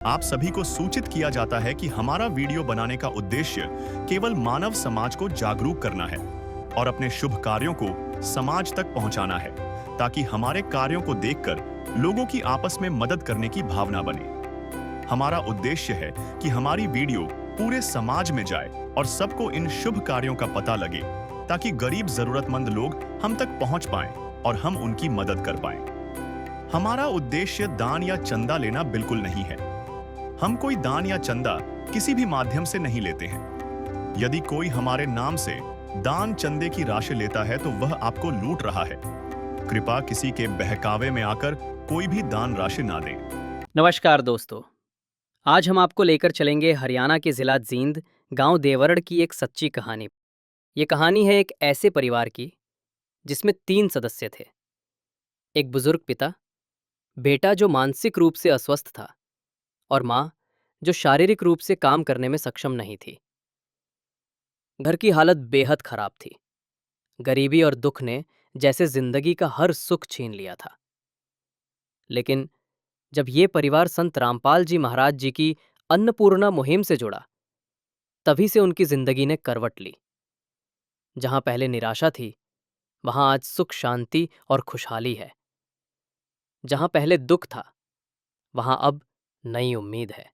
आप सभी को सूचित किया जाता है कि हमारा वीडियो बनाने का उद्देश्य केवल मानव समाज को जागरूक करना है और अपने शुभ कार्यों को समाज तक पहुंचाना है, ताकि हमारे कार्यों को देखकर लोगों की आपस में मदद करने की भावना बने। हमारा उद्देश्य है कि हमारी वीडियो पूरे समाज में जाए और सबको इन शुभ कार्यों का पता लगे, ताकि गरीब जरूरतमंद लोग हम तक पहुंच पाएं और हम उनकी मदद कर पाएं। हमारा उद्देश्य दान या चंदा लेना बिल्कुल नहीं है। हम कोई दान या चंदा किसी भी माध्यम से नहीं लेते हैं। यदि कोई हमारे नाम से दान चंदे की राशि लेता है तो वह आपको लूट रहा है। कृपया किसी के बहकावे में आकर कोई भी दान राशि ना दें। नमस्कार दोस्तों, आज हम आपको लेकर चलेंगे हरियाणा के ज़िला जींद गांव देवरड़ की एक सच्ची कहानी। ये कहानी है एक ऐसे परिवार की जिसमें 3 सदस्य थे। एक बुजुर्ग पिता, बेटा जो मानसिक रूप से अस्वस्थ था और माँ जो शारीरिक रूप से काम करने में सक्षम नहीं थी। घर की हालत बेहद खराब थी। गरीबी और दुख ने जैसे जिंदगी का हर सुख छीन लिया था। लेकिन जब ये परिवार संत रामपाल जी महाराज जी की अन्नपूर्णा मुहिम से जुड़ा, तभी से उनकी जिंदगी ने करवट ली। जहां पहले निराशा थी, वहां आज सुख शांति और खुशहाली है। जहां पहले दुख था, वहां अब नई उम्मीद है।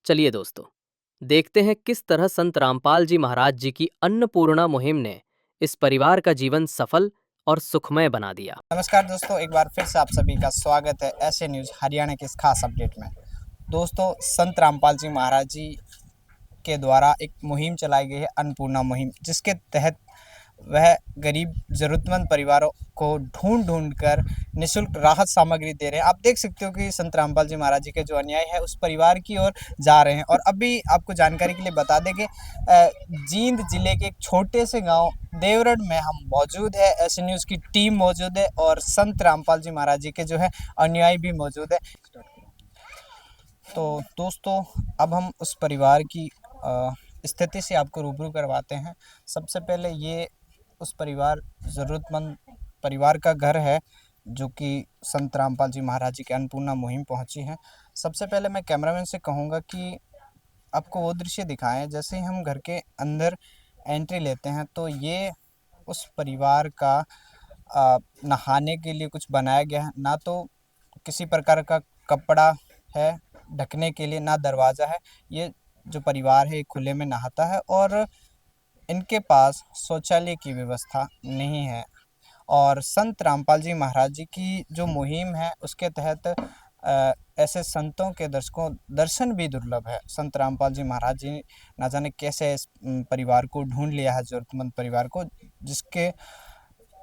चलिए दोस्तों, देखते हैं किस तरह संत रामपाल जी महाराज जी की अन्नपूर्णा मुहिम ने इस परिवार का जीवन सफल और सुखमय बना दिया। नमस्कार दोस्तों, एक बार फिर से आप सभी का स्वागत है ऐसे न्यूज़ हरियाणा के इस खास अपडेट में। दोस्तों, संत रामपाल जी महाराज जी के द्वारा एक मुहिम चलाई गई है, अन्नपूर्णा मुहिम, जिसके तहत वह गरीब ज़रूरतमंद परिवारों को ढूंढ कर निःशुल्क राहत सामग्री दे रहे हैं। आप देख सकते हो कि संत रामपाल जी महाराज जी के जो अन्याय है उस परिवार की ओर जा रहे हैं। और अभी आपको जानकारी के लिए बता दें कि जींद जिले के एक छोटे से गांव देवरड़ में हम मौजूद है। ऐसे न्यूज़ की टीम मौजूद है और संत रामपाल जी महाराज जी के जो है अनुयायी भी मौजूद है। तो दोस्तों, अब हम उस परिवार की स्थिति से आपको रूबरू करवाते हैं। सबसे पहले ये उस परिवार ज़रूरतमंद परिवार का घर है जो कि संत रामपाल जी महाराज जी के अन्नपूर्णा मुहिम पहुंची है। सबसे पहले मैं कैमरामैन से कहूँगा कि आपको वो दृश्य दिखाएं। जैसे ही हम घर के अंदर एंट्री लेते हैं तो ये उस परिवार का नहाने के लिए कुछ बनाया गया है। ना तो किसी प्रकार का कपड़ा है ढकने के लिए, ना दरवाज़ा है। ये जो परिवार है खुले में नहाता है और इनके पास शौचालय की व्यवस्था नहीं है। और संत रामपाल जी महाराज जी की जो मुहिम है उसके तहत ऐसे संतों के दर्शन भी दुर्लभ है। संत रामपाल जी महाराज जी ना जाने कैसे इस परिवार को ढूंढ लिया है, ज़रूरतमंद परिवार को, जिसके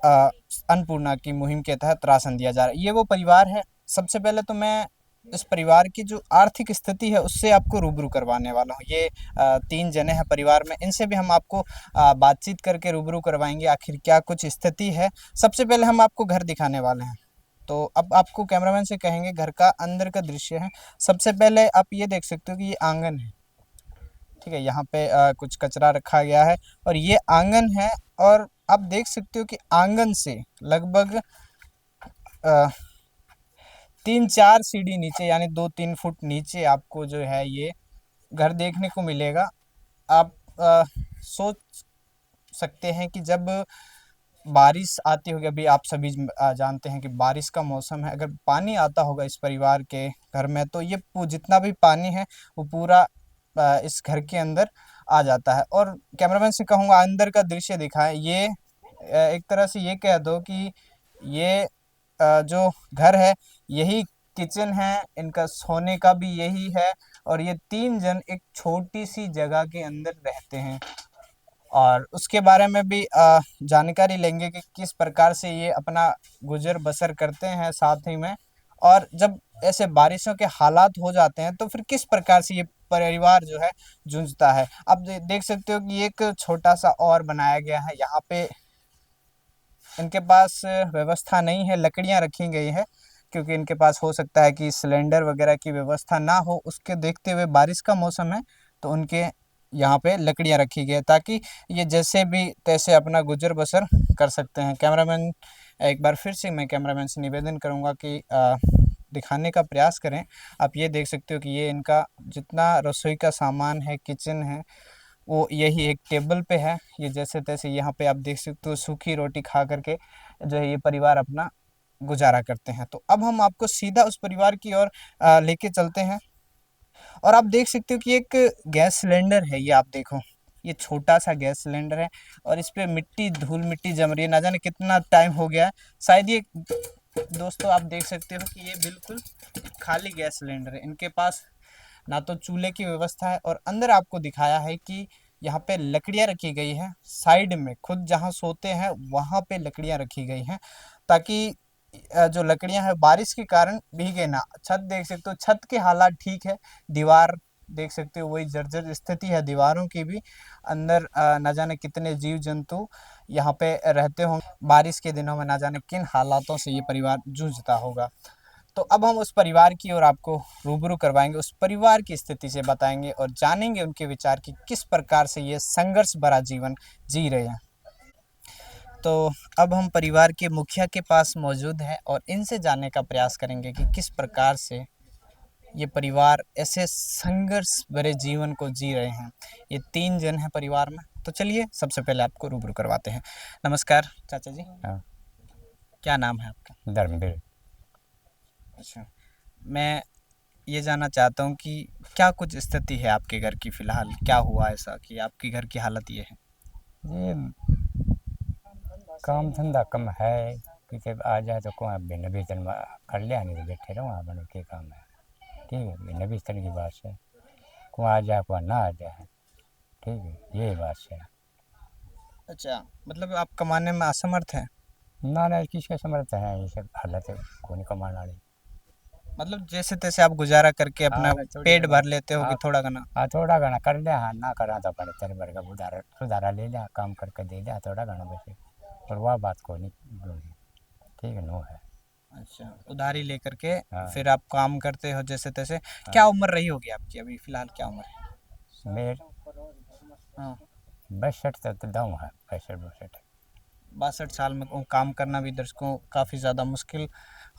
अन्नपूर्णा की मुहिम के तहत राशन दिया जा रहा है। ये वो परिवार है। सबसे पहले तो मैं इस परिवार की जो आर्थिक स्थिति है उससे आपको रूबरू करवाने वाला हूँ। ये 3 जने हैं परिवार में, इनसे भी हम आपको बातचीत करके रूबरू करवाएंगे आखिर क्या कुछ स्थिति है। सबसे पहले हम आपको घर दिखाने वाले हैं। तो अब आपको कैमरामैन से कहेंगे घर का अंदर का दृश्य है। सबसे पहले आप ये देख सकते हो कि ये आंगन है, ठीक है। यहाँ पे कुछ कचरा रखा गया है और ये आंगन है। और आप देख सकते हो कि आंगन से लगभग 3-4 सीढ़ी नीचे, यानी 2-3 फुट नीचे आपको जो है ये घर देखने को मिलेगा। आप सोच सकते हैं कि जब बारिश आती होगी, अभी आप सभी जानते हैं कि बारिश का मौसम है, अगर पानी आता होगा इस परिवार के घर में तो ये जितना भी पानी है वो पूरा इस घर के अंदर आ जाता है। और कैमरामैन से कहूँगा अंदर का दृश्य दिखाएं। ये एक तरह से ये कह दो कि ये जो घर है यही किचन है, इनका सोने का भी यही है। और ये 3 जन एक छोटी सी जगह के अंदर रहते हैं और उसके बारे में भी जानकारी लेंगे कि किस प्रकार से ये अपना गुजर बसर करते हैं साथ ही में। और जब ऐसे बारिशों के हालात हो जाते हैं तो फिर किस प्रकार से ये परिवार जो है जूझता है। आप देख सकते हो कि एक छोटा सा और बनाया गया है। यहाँ पे इनके पास व्यवस्था नहीं है, लकड़ियाँ रखी गई है, क्योंकि इनके पास हो सकता है कि सिलेंडर वगैरह की व्यवस्था ना हो। उसके देखते हुए बारिश का मौसम है तो उनके यहाँ पे लकड़ियाँ रखी गई है ताकि ये जैसे भी तैसे अपना गुजर बसर कर सकते हैं। कैमरामैन, एक बार फिर से मैं कैमरामैन से निवेदन करूँगा कि दिखाने का प्रयास करें। आप ये देख सकते हो कि ये इनका जितना रसोई का सामान है, किचन है, वो यही एक टेबल पे है। ये जैसे तैसे यहाँ पे आप देख सकते हो सूखी रोटी खा करके जो है ये परिवार अपना गुजारा करते हैं। तो अब हम आपको सीधा उस परिवार की ओर लेके चलते हैं। और आप देख सकते हो कि एक गैस सिलेंडर है, ये आप देखो, ये छोटा सा गैस सिलेंडर है और इस पे मिट्टी, धूल मिट्टी जम रही है। ना जाने कितना टाइम हो गया है। शायद ये, दोस्तों आप देख सकते हो कि ये बिल्कुल खाली गैस सिलेंडर है। इनके पास ना तो चूल्हे की व्यवस्था है और अंदर आपको दिखाया है कि यहाँ पे लकड़ियाँ रखी गई हैं। साइड में खुद जहाँ सोते हैं वहाँ पे लकड़ियाँ रखी गई हैं ताकि जो लकड़ियाँ हैं बारिश के कारण भीगे ना। छत देख सकते हो, छत के हालात ठीक है। दीवार देख सकते हो वही जर्जर स्थिति है दीवारों की भी। अंदर न जाने कितने जीव जंतु यहाँ पे रहते होंगे। बारिश के दिनों में ना जाने किन हालातों से ये परिवार जूझता होगा। तो अब हम उस परिवार की ओर आपको रूबरू करवाएंगे, उस परिवार की स्थिति से बताएंगे और जानेंगे उनके विचार कि किस प्रकार से ये संघर्ष भरा जीवन जी रहे हैं। तो अब हम परिवार के मुखिया के पास मौजूद हैं और इनसे जानने का प्रयास करेंगे कि किस प्रकार से ये परिवार ऐसे संघर्ष भरे जीवन को जी रहे हैं। ये 3 जन हैं परिवार में। तो चलिए सबसे पहले आपको रूबरू करवाते हैं। नमस्कार चाचा जी। हाँ, क्या नाम है आपका? धर्मवीर। अच्छा, मैं ये जानना चाहता हूँ कि क्या कुछ स्थिति है आपके घर की फ़िलहाल? क्या हुआ ऐसा कि आपके घर की हालत ये है? ये काम धंधा कम है कि जब आ जाए तो को भिन्न भीतर कर लिया, नहीं तो बैठे रहो वहाँ बनो के काम है। ठीक है, भिन्न भीतर की बात है। को आ जाए को ना आ जाए, ठीक है, यही बात है। अच्छा, मतलब आप कमाने में असमर्थ हैं? ना ना किसके समर्थ है, ये सब हालत है को नहीं कमाना वाली। मतलब जैसे तैसे आप गुजारा करके अपना हाँ, थोड़ी पेट घना। भर लेते हो कि हाँ, थोड़ा घना? हाँ थोड़ा घना कर लिया, हाँ ना करा तो अपने तेरे भर का उधार सुधारा ले लिया, काम करके दे दिया थोड़ा घना बचे। और वह बात को नहीं दूंगी, ठीक है, नो है। अच्छा, उधारी लेकर के हाँ। फिर आप काम करते हो जैसे तैसे। क्या उम्र रही होगी आपकी अभी फ़िलहाल, क्या उम्र है? मेरे हाँ, 62 तक दाऊँ है, 65 62 साल में काम करना भी दर्शकों काफ़ी ज़्यादा मुश्किल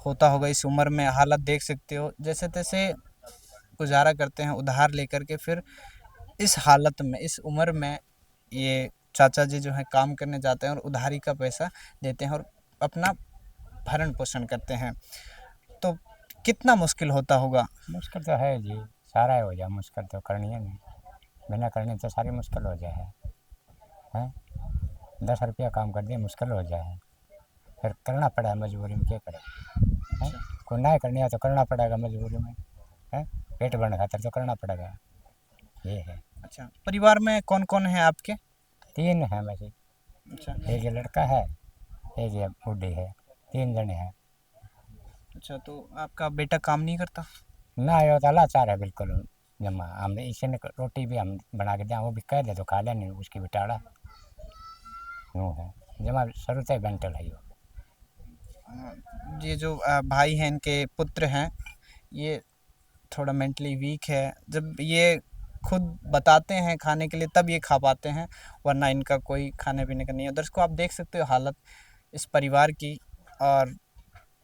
होता होगा इस उम्र में। हालत देख सकते हो, जैसे तैसे गुजारा करते हैं उधार लेकर के। फिर इस हालत में, इस उम्र में ये चाचा जी जो हैं काम करने जाते हैं और उधारी का पैसा देते हैं और अपना भरण पोषण करते हैं। तो कितना मुश्किल होता होगा? मुश्किल तो है जी, सारा ही हो जाए मुश्किल तो करनी है नहीं, बिना करने तो सारी मुश्किल हो जाए है। 10 रुपया काम कर दिए मुश्किल हो जाए, फिर करना पड़ा है मजबूरी में, क्या करें है। को ना करनी है तो करना पड़ेगा मजबूरी में, है पेट भरने खातर तो करना पड़ेगा, ये है। अच्छा, परिवार में कौन कौन है आपके? 3 है वैसे, अच्छा। एक ये लड़का है, एक ये बूढ़ी है, 3 जने हैं। अच्छा, तो आपका बेटा काम नहीं करता? ना ये तो लाचार है बिल्कुल जमा। हम इसे ने रोटी भी हम बना के दें, वो भी कह दे तो खा ले, नहीं उसकी बिटाड़ा यूँ है जमा, शुरू से मेंटल है यो। ये जो भाई हैं, इनके पुत्र हैं, ये थोड़ा मेंटली वीक है। जब ये खुद बताते हैं खाने के लिए तब ये खा पाते हैं, वरना इनका कोई खाने पीने का नहीं है। दर्शकों आप देख सकते हो हालत इस परिवार की। और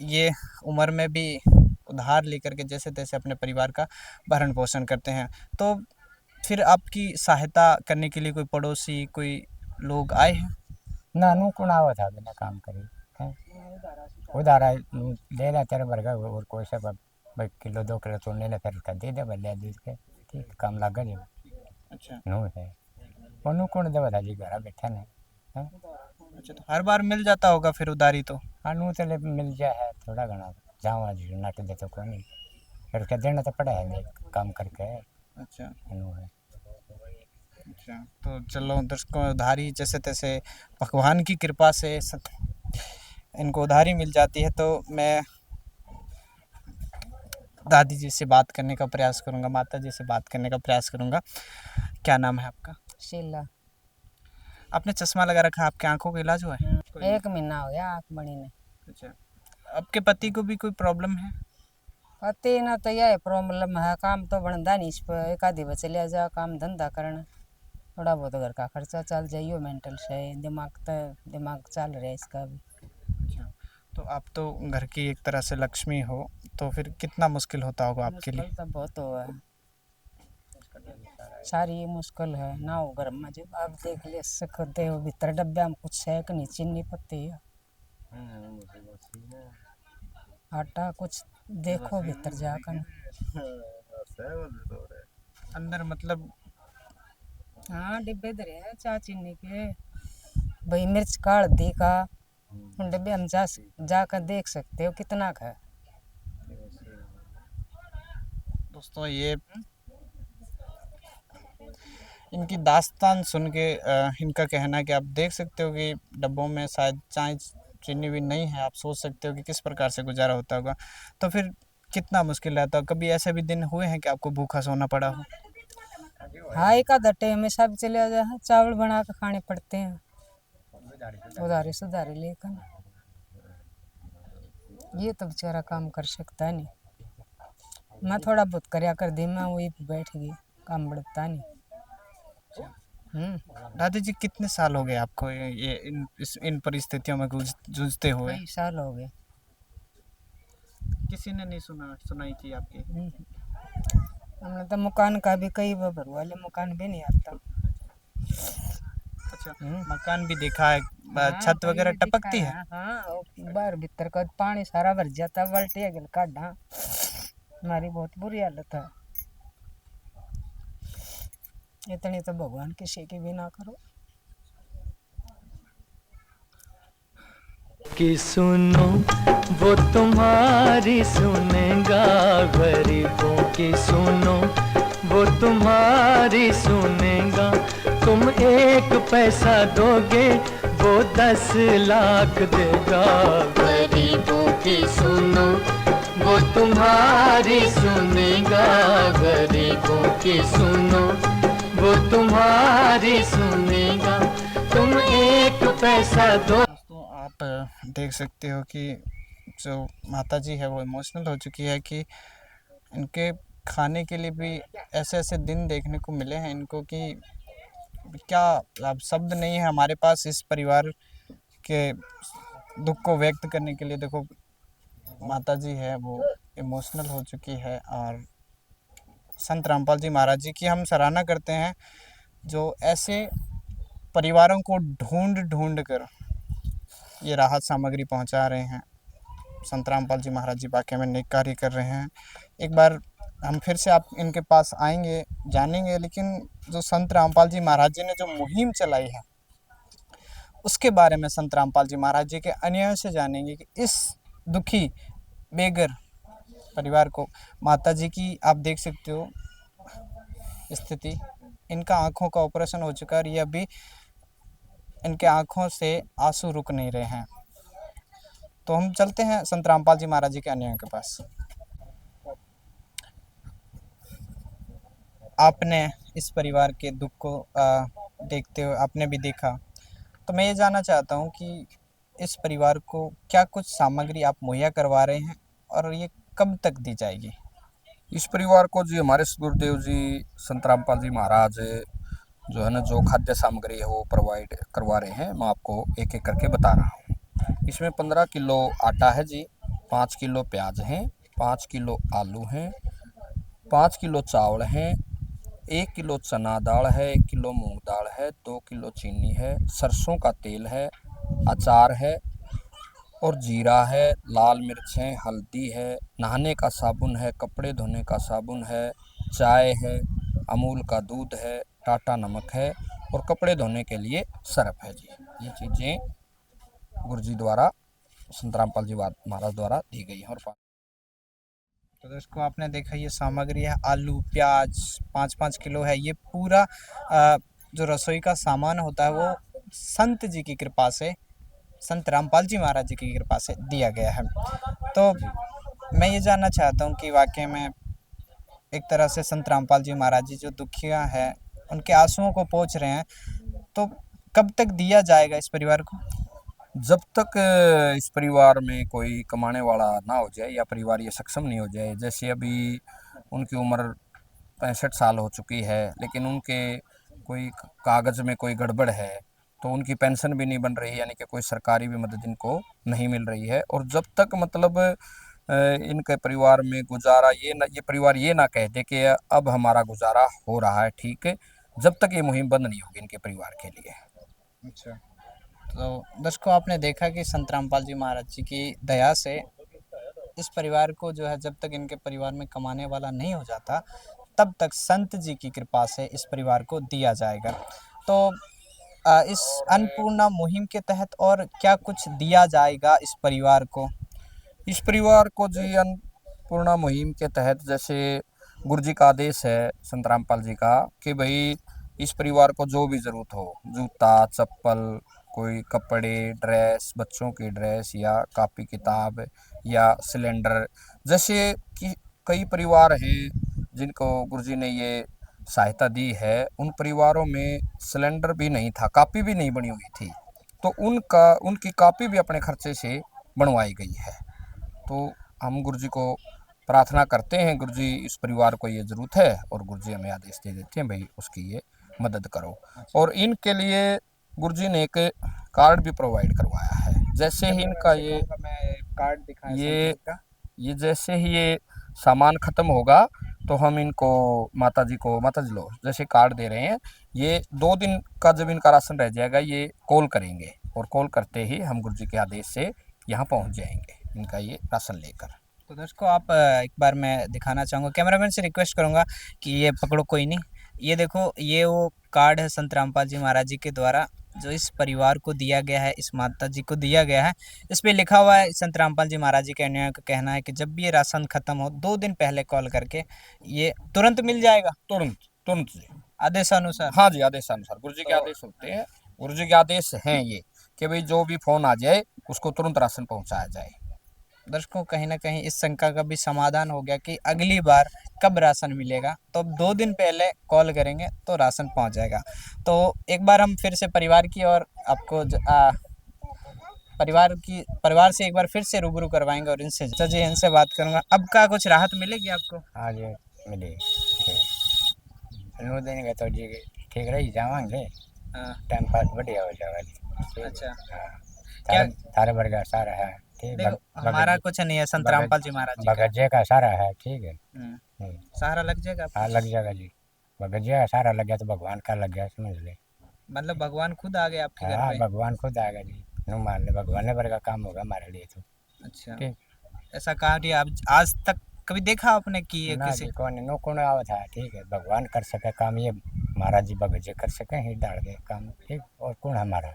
ये उम्र में भी उधार लेकर के जैसे तैसे अपने परिवार का भरण पोषण करते हैं। तो फिर आपकी सहायता करने के लिए कोई पड़ोसी, कोई लोग आए हैं? ना नू कौन आवा था बिना काम करे हैं, उधारा ले ले तेरे वर्ग और कोई से भाई किलो 2 किलो तो ले ले, फिर उसका दे दे भले दूध के, ठीक काम लगा जी। अच्छा। नू है वो नू कौन देवा था जी, घर बैठा नहीं है। अच्छा, तो हर बार मिल जाता होगा फिर उधारी तो? हाँ नू तो ले मिल जाए है थोड़ा घना, जावा जी नट दे तो कोई नहीं, फिर उसका देना तो पड़ा है नहीं काम करके। अच्छा। नू है। अच्छा, तो चलो दर्शकों, उधारी जैसे तैसे भगवान की कृपा से इनको उधारी मिल जाती है। तो मैं दादी जी से बात करने का प्रयास करूँगा, माता जी से बात करने का प्रयास करूँगा। क्या नाम है आपका? शीला। आपने चश्मा लगा रखा है, आपके आंखों का इलाज हुआ है? 1 महीना हो गया आँख बनी ने। अच्छा, आपके पति को भी कोई प्रॉब्लम है? पति ना तो यह प्रॉब्लम है, काम तो बनता नहीं इस पर, एक आधी बचे ले जा काम धंधा करना, थोड़ा बहुत घर का खर्चा चल जाइयो, मेंटल से दिमाग चल रहा है इसका भी। अच्छा, तो आप तो घर की एक तरह से लक्ष्मी हो, तो फिर कितना मुश्किल होता होगा आपके लिए? मुश्किल तो बहुत हुआ है, सारी मुश्किल है ना हो घर में। जब आप देख ले सकते हो भीतर डब्बे में कुछ है कि नहीं, चीनी पत्ती है, आटा कुछ देखो भीतर जाकर। अंदर मतलब हाँ डिब्बे धरे हैं चा चीनी के, भाई मिर्च का हल्दी का, उन डब्बे हम जाकर देख सकते हो कितना का है। दोस्तों ये इनकी दास्तान सुन के इनका कहना है कि आप देख सकते हो कि डब्बों में शायद चाय चीनी भी नहीं है। आप सोच सकते हो कि किस प्रकार से गुजारा होता होगा। तो फिर कितना मुश्किल रहता है। कभी ऐसे भी दिन हुए हैं कि आपको भूखा सोना पड़ा हो? हाँ एक आधा टाइम में सब चले जाए, चावल बना के खाने पड़ते हैं उधारी सुधारी लेकर। ये तो बेचारा काम कर सकता नहीं, मैं थोड़ा बहुत करया कर दी, मैं वही बैठ गई, काम बढ़ता नहीं। दादी जी कितने साल हो गए आपको ये इन परिस्थितियों में जूझते हुए? कई साल हो गए। किसी ने नहीं सुनाई की आपकी? हमने तो मकान का भी कई बार भरवा ले, मकान भी नहीं आता। अच्छा, मकान भी देखा है। हाँ, छत कई वगैरह भी दिखा टपकती है? है। हाँ और बाहर भीतर का पानी सारा भर जाता, बाल्टी अगल काढ़ा, हमारी बहुत बुरी हालत है। इतनी तो भगवान किसी की भी ना करो। कि सुनो वो तुम्हारी सुनेगा, गरीबों की सुनो वो तुम्हारी सुनेगा। तुम 1 पैसा दोगे वो 10 लाख देगा। गरीबों की सुनो वो तुम्हारी सुनेगा, गरीबों की सुनो वो तुम्हारी सुनेगा। तुम 1 पैसा दो। दोस्तों आप देख सकते हो कि जो माता जी है वो इमोशनल हो चुकी है कि इनके खाने के लिए भी ऐसे ऐसे दिन देखने को मिले हैं इनको कि क्या अब शब्द नहीं है हमारे पास इस परिवार के दुख को व्यक्त करने के लिए। देखो माता जी है वो इमोशनल हो चुकी है। और संत रामपाल जी महाराज जी की हम सराहना करते हैं जो ऐसे परिवारों को ढूंढ ढूंढ कर ये राहत सामग्री पहुंचा रहे हैं। संत रामपाल जी महाराज जी वाकई में नेक कार्य कर रहे हैं। एक बार हम फिर से आप इनके पास आएंगे जानेंगे, लेकिन जो संत रामपाल जी महाराज जी ने जो मुहिम चलाई है उसके बारे में संत रामपाल जी महाराज जी के अन्याय से जानेंगे कि इस दुखी बेघर परिवार को माता जी की आप देख सकते हो स्थिति। इनका आंखों का ऑपरेशन हो चुका है और ये अभी इनके आंखों से आंसू रुक नहीं रहे हैं। तो हम चलते हैं संत रामपाल जी महाराज जी के अन्याय के पास। आपने इस परिवार के दुख को देखते हुए आपने भी देखा, तो मैं ये जानना चाहता हूँ कि इस परिवार को क्या कुछ सामग्री आप मुहैया करवा रहे हैं और ये कब तक दी जाएगी? इस परिवार को जी हमारे गुरुदेव जी संत रामपाल जी महाराज जो है ना जो खाद्य सामग्री है वो प्रोवाइड करवा रहे हैं। मैं आपको एक एक करके बता रहा हूँ। इसमें 15 किलो आटा है जी, 5 किलो प्याज हैं, 5 किलो आलू हैं, 5 किलो चावल हैं, 1 किलो चना दाल है, 1 किलो मूंग दाल है, 2 किलो चीनी है, सरसों का तेल है, अचार है और जीरा है, लाल मिर्च है, हल्दी है, नहाने का साबुन है, कपड़े धोने का साबुन है, चाय है, अमूल का दूध है, टाटा नमक है और कपड़े धोने के लिए सर्फ है जी। ये चीज़ें गुरुजी द्वारा संत रामपाल जी महाराज द्वारा दी गई हैं। और तो दोस्तों आपने देखा ये सामग्री है, आलू प्याज 5-5 किलो है। ये पूरा जो रसोई का सामान होता है वो संत जी की कृपा से, संत रामपाल जी महाराज जी की कृपा से दिया गया है। तो मैं ये जानना चाहता हूँ कि वाकई में एक तरह से संत रामपाल जी महाराज जी जो दुखिया है उनके आंसुओं को पोंछ रहे हैं, तो कब तक दिया जाएगा इस परिवार को? जब तक इस परिवार में कोई कमाने वाला ना हो जाए या परिवार ये सक्षम नहीं हो जाए। जैसे अभी उनकी उम्र 65 साल हो चुकी है, लेकिन उनके कोई कागज़ में कोई गड़बड़ है तो उनकी पेंशन भी नहीं बन रही, यानी कि कोई सरकारी भी मदद इनको नहीं मिल रही है। और जब तक मतलब इनके परिवार में गुजारा ये परिवार ये ना कह दे कि अब हमारा गुजारा हो रहा है ठीक है, जब तक ये मुहिम बंद नहीं होगी इनके परिवार के लिए। अच्छा, तो दर्शकों आपने देखा कि संत रामपाल जी महाराज जी की दया से इस परिवार को जो है, जब तक इनके परिवार में कमाने वाला नहीं हो जाता तब तक संत जी की कृपा से इस परिवार को दिया जाएगा। तो इस अन्नपूर्णा मुहिम के तहत और क्या कुछ दिया जाएगा इस परिवार को? इस परिवार को जी अन्नपूर्णा मुहिम के तहत जैसे गुरु जी का आदेश है संत रामपाल जी का कि भाई इस परिवार को जो भी ज़रूरत हो, जूता चप्पल, कोई कपड़े, ड्रेस, बच्चों की ड्रेस या कापी किताब या सिलेंडर, जैसे कि कई परिवार हैं जिनको गुरुजी ने ये सहायता दी है, उन परिवारों में सिलेंडर भी नहीं था, कापी भी नहीं बनी हुई थी, तो उनकी कापी भी अपने खर्चे से बनवाई गई है। तो हम गुरुजी को प्रार्थना करते हैं, गुरुजी इस परिवार को ये ज़रूरत है और गुरुजी हमें आदेश दे देते हैं भाई उसकी ये मदद करो। और इनके लिए गुरुजी ने एक कार्ड भी प्रोवाइड करवाया है। जैसे ही इनका ये कार्ड दिखाएं ये जैसे ही ये सामान ख़त्म होगा तो हम इनको माता जी लो जैसे कार्ड दे रहे हैं, ये 2 दिन का जब इनका राशन रह जाएगा ये कॉल करेंगे और कॉल करते ही हम गुरुजी के आदेश से यहाँ पहुँच जाएंगे इनका ये राशन लेकर। तो दर्शकों आप एक बार मैं दिखाना चाहूँगा, कैमरामैन से रिक्वेस्ट करूँगा कि ये पकड़ो, कोई नहीं, ये देखो ये वो कार्ड है संत रामपाल जी महाराज जी के द्वारा जो इस परिवार को दिया गया है, इस माता जी को दिया गया है। इस पे लिखा हुआ है संत रामपाल जी महाराज जी के अनुयायियों का कहना है कि जब भी ये राशन खत्म हो 2 दिन पहले कॉल करके ये तुरंत मिल जाएगा, तुरंत जी, आदेशानुसार। हाँ जी, आदेशानुसार गुरुजी के आदेश होते हैं, गुरुजी के आदेश हैं ये कि भाई जो भी फ़ोन आ जाए उसको तुरंत राशन पहुँचाया जाए। दर्शकों कहीं ना कहीं इस शंका का भी समाधान हो गया कि अगली बार कब राशन मिलेगा, तो अब 2 दिन पहले कॉल करेंगे तो राशन पहुंच जाएगा। तो एक बार हम फिर से परिवार की और आपको परिवार से एक बार फिर से रूबरू करवाएंगे और इनसे जी इनसे बात करूंगा। अब का कुछ राहत मिलेगी आपको? हाँ जी मिले देंगे तो जी ठीक रही जावांगे, टाइम पास बढ़िया हो जाएगा। अच्छा, क्या थारे वर्ग सारा है ठीक, देखो हमारा कुछ नहीं है, संत रामपाल जी महाराज जी बगजे का सारा है ठीक है, सहारा लग जाएगा आपको? हाँ लग जाएगा जी, बगजे का सारा लग गया तो भगवान का लग गया, समझ ले। मतलब भगवान खुद आ गए आपके घर हाँ पे? भगवान खुद आएगा जी, नो मान ले भगवान ने वर्ग का काम होगा हमारे लिए तो। अच्छा, ठीक, ऐसा कार्य आप आज तक कभी देखा आपने कि ये ना किसी? जी कौन नो कौन आवा था ठीक है, भगवान कर सके काम, ये महाराज जी बगजे कर सके ही डाल दे काम ठीक, और कौन हमारा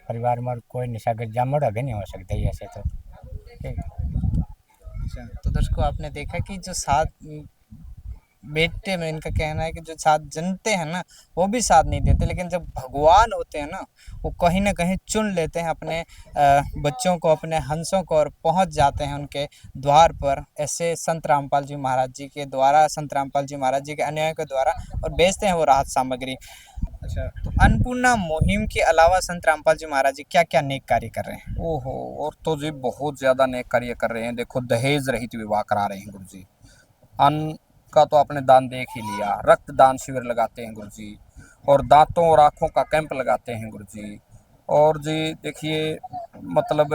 परिवार में कोई निशागर जामड़ा भी नहीं हो सकता ऐसे तो ठीक। अच्छा, तो दर्शकों आपने देखा कि जो 7 बेटे में इनका कहना है कि जो 7 जनते हैं ना वो भी साथ नहीं देते, लेकिन जब भगवान होते हैं ना वो कहीं ना कहीं चुन लेते हैं अपने बच्चों को, अपने हंसों को, और पहुंच जाते हैं उनके द्वार पर। ऐसे संत रामपाल जी महाराज जी के द्वारा, संत रामपाल जी महाराज जी के अनुयायियों के द्वारा, और बेचते हैं वो राहत सामग्री। अच्छा, तो अन्नपूर्णा मुहिम के अलावा संत रामपाल जी महाराज जी क्या क्या नेक कार्य कर रहे हैं? ओहो, और तो जी बहुत ज़्यादा नेक कार्य कर रहे हैं। देखो दहेज रहित विवाह करा रहे हैं गुरुजी, अन्न का तो आपने दान देख ही लिया, रक्तदान शिविर लगाते हैं गुरुजी, और दांतों और आँखों का कैंप लगाते हैं गुरुजी, और जी देखिए मतलब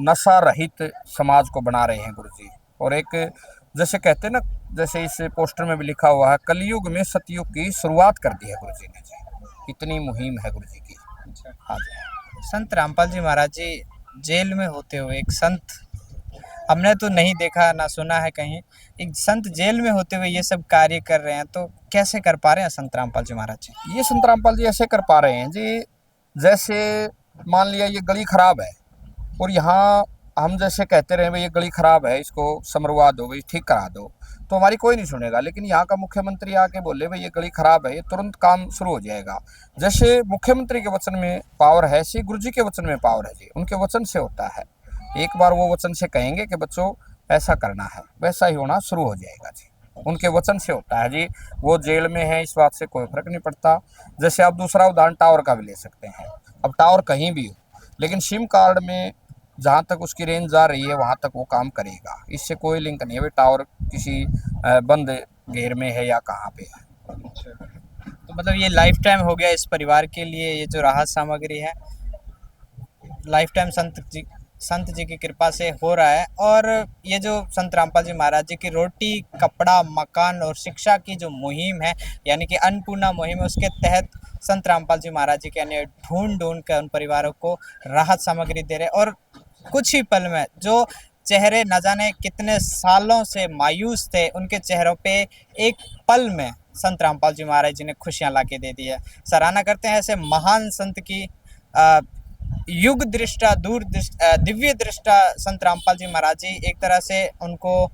नशा रहित समाज को बना रहे हैं गुरुजी। और एक जैसे कहते हैं ना, जैसे इस पोस्टर में भी लिखा हुआ है, कलयुग में सतयुग की शुरुआत कर दी है गुरुजी ने जी, इतनी मुहिम है गुरुजी की। अच्छा, हाँ जी, संत रामपाल जी महाराज जी जेल में होते हुए, एक संत हमने तो नहीं देखा ना सुना है कहीं, एक संत जेल में होते हुए ये सब कार्य कर रहे हैं, तो कैसे कर पा रहे हैं संत रामपाल जी महाराज जी? ये संत रामपाल जी ऐसे कर पा रहे हैं जी, जैसे मान लिया ये गली खराब है और यहाँ हम जैसे कहते रहे भाई ये गली खराब है, इसको समरवा दो भाई, ठीक करा दो, तो हमारी कोई नहीं सुनेगा। लेकिन यहाँ का मुख्यमंत्री आके बोले भाई ये गली खराब है, ये तुरंत काम शुरू हो जाएगा। जैसे मुख्यमंत्री के वचन में पावर है, ऐसे गुरुजी के वचन में पावर है जी, उनके वचन से होता है। एक बार वो वचन से कहेंगे कि बच्चों ऐसा करना है, वैसा ही होना शुरू हो जाएगा जी, उनके वचन से होता है जी। वो जेल में है इस बात से कोई फर्क नहीं पड़ता। जैसे आप दूसरा उदाहरण टावर का भी ले सकते हैं, अब टावर कहीं भी हो, लेकिन सिम कार्ड में जहाँ तक उसकी रेंज जा रही है वहाँ तक वो काम करेगा, इससे कोई लिंक नहीं है भाई टावर किसी बंद घेर में है या कहाँ पे है। अच्छा, तो मतलब ये लाइफ टाइम हो गया इस परिवार के लिए, ये जो राहत सामग्री है लाइफ टाइम संत जी की कृपा से हो रहा है। और ये जो संत रामपाल जी महाराज जी की रोटी, कपड़ा, मकान और शिक्षा की जो मुहिम है, यानी कि अन्नपूर्णा मुहिम है, उसके तहत संत रामपाल जी महाराज जी के अन्य ढूंढ कर उन परिवारों को राहत सामग्री दे रहे। और कुछ ही पल में जो चेहरे न जाने कितने सालों से मायूस थे, उनके चेहरों पे एक पल में संत रामपाल जी महाराज जी ने खुशियां लाके दे दी है। सराहना करते हैं ऐसे महान संत की। युग दृष्टा, दिव्य दृष्टा संत रामपाल जी महाराज जी, एक तरह से उनको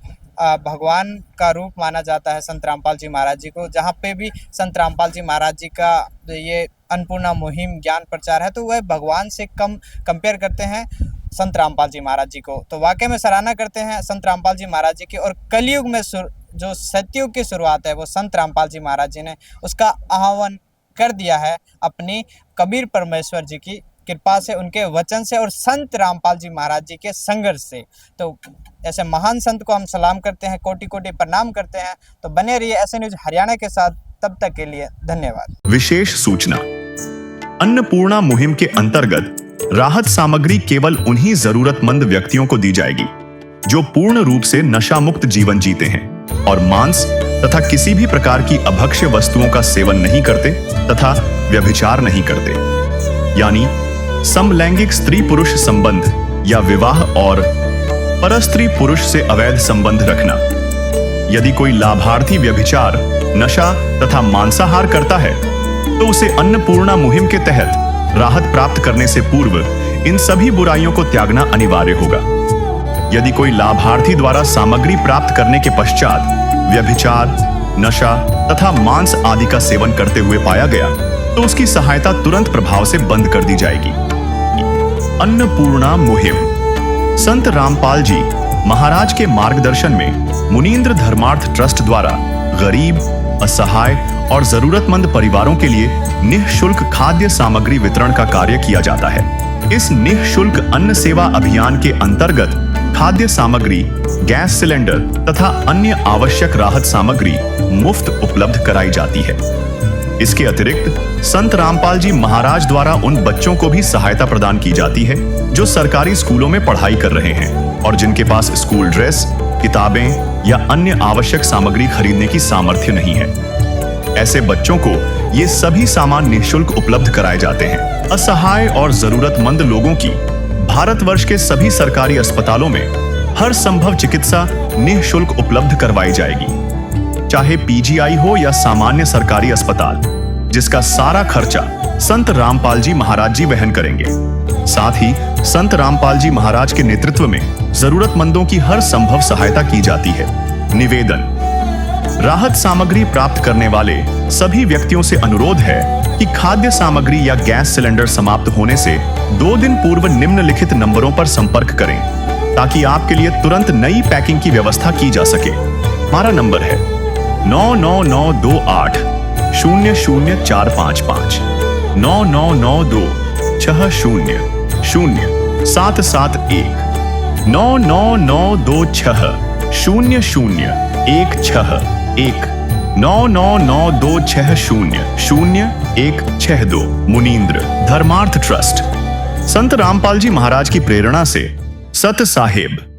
भगवान का रूप माना जाता है संत रामपाल जी महाराज जी को। जहाँ पे भी संत रामपाल जी महाराज जी का ये अन्नपूर्णा मुहिम ज्ञान प्रचार है, तो वह भगवान से कम कंपेयर करते हैं संत रामपाल जी महाराज जी को। तो वाकई में सराहना करते हैं संत रामपाल जी महाराज जी की। और कलयुग में जो सतयुग की शुरुआत है वो संत रामपाल जी महाराज जी ने उसका आह्वान कर दिया है अपनी कबीर परमेश्वर जी की कृपा से, उनके वचन से और संत रामपाल जी महाराज जी के संघर्ष से। तो ऐसे महान संत को हम सलाम करते हैं, कोटि कोटि प्रणाम करते हैं। तो बने रहिए ऐसे न्यूज हरियाणा के साथ, तब तक के लिए धन्यवाद। विशेष सूचना, अन्नपूर्णा मुहिम के अंतर्गत राहत सामग्री केवल उन्हीं जरूरतमंद व्यक्तियों को दी जाएगी जो पूर्ण रूप से नशा मुक्त जीवन जीते हैं और मांस तथा किसी भी प्रकार की अभक्ष्य वस्तुओं का सेवन नहीं करते तथा व्यभिचार नहीं करते, यानी समलैंगिक स्त्री पुरुष संबंध या विवाह और परस्त्री पुरुष से अवैध संबंध रखना। यदि कोई लाभार्थी व्यभिचार, नशा तथा मांसाहार करता है तो उसे अन्नपूर्णा मुहिम के तहत राहत प्राप्त करने से पूर्व इन सभी बुराइयों को त्यागना अनिवार्य होगा। यदि कोई लाभार्थी द्वारा सामग्री प्राप्त करने के पश्चात व्यभिचार, नशा तथा मांस आदि का सेवन करते हुए पाया गया तो उसकी सहायता तुरंत प्रभाव से बंद कर दी जाएगी। अन्नपूर्णा मुहिम संत रामपाल जी महाराज के मार्गदर्शन में मुनींद्र धर्मार्थ ट्रस्ट द्वारा गरीब, असहाय और जरूरतमंद परिवारों के लिए निःशुल्क खाद्य सामग्री वितरण का कार्य किया जाता है। इस निःशुल्क अन्न सेवा अभियान के अंतर्गत खाद्य सामग्री, गैस सिलेंडर तथा अन्य आवश्यक राहत सामग्री मुफ्त उपलब्ध कराई जाती है। इसके अतिरिक्त संत रामपाल जी महाराज द्वारा उन बच्चों को भी सहायता प्रदान की जाती है जो सरकारी स्कूलों में पढ़ाई कर रहे हैं और जिनके पास स्कूल ड्रेस, किताबें या अन्य आवश्यक सामग्री खरीदने की सामर्थ्य नहीं है। ऐसे बच्चों को ये सभी सामान निःशुल्क उपलब्ध कराए जाते हैं। असहाय और जरूरतमंद लोगों की भारतवर्ष के सभी सरकारी अस्पतालों में हर संभव चिकित्सा निःशुल्क उपलब्ध करवाई जाएगी, चाहे पीजीआई हो या सामान्य सरकारी अस्पताल, जिसका सारा खर्चा संत रामपाल जी महाराज जी वहन करेंगे। साथ ही संत रामपाल जी महाराज के नेतृत्व में जरूरतमंदों की हर संभव सहायता की जाती है। निवेदन, राहत सामग्री प्राप्त करने वाले सभी व्यक्तियों से अनुरोध है कि खाद्य सामग्री या गैस सिलेंडर समाप्त होने से 2 दिन पूर्व निम्नलिखित नंबरों पर संपर्क करें ताकि आपके लिए तुरंत नई पैकिंग की व्यवस्था की जा सके। हमारा नंबर है 99928 00455 9992 60 0771 99926 0016 99926000162 मुनींद्र धर्मार्थ ट्रस्ट। संत रामपाल जी महाराज की प्रेरणा से सत साहेब।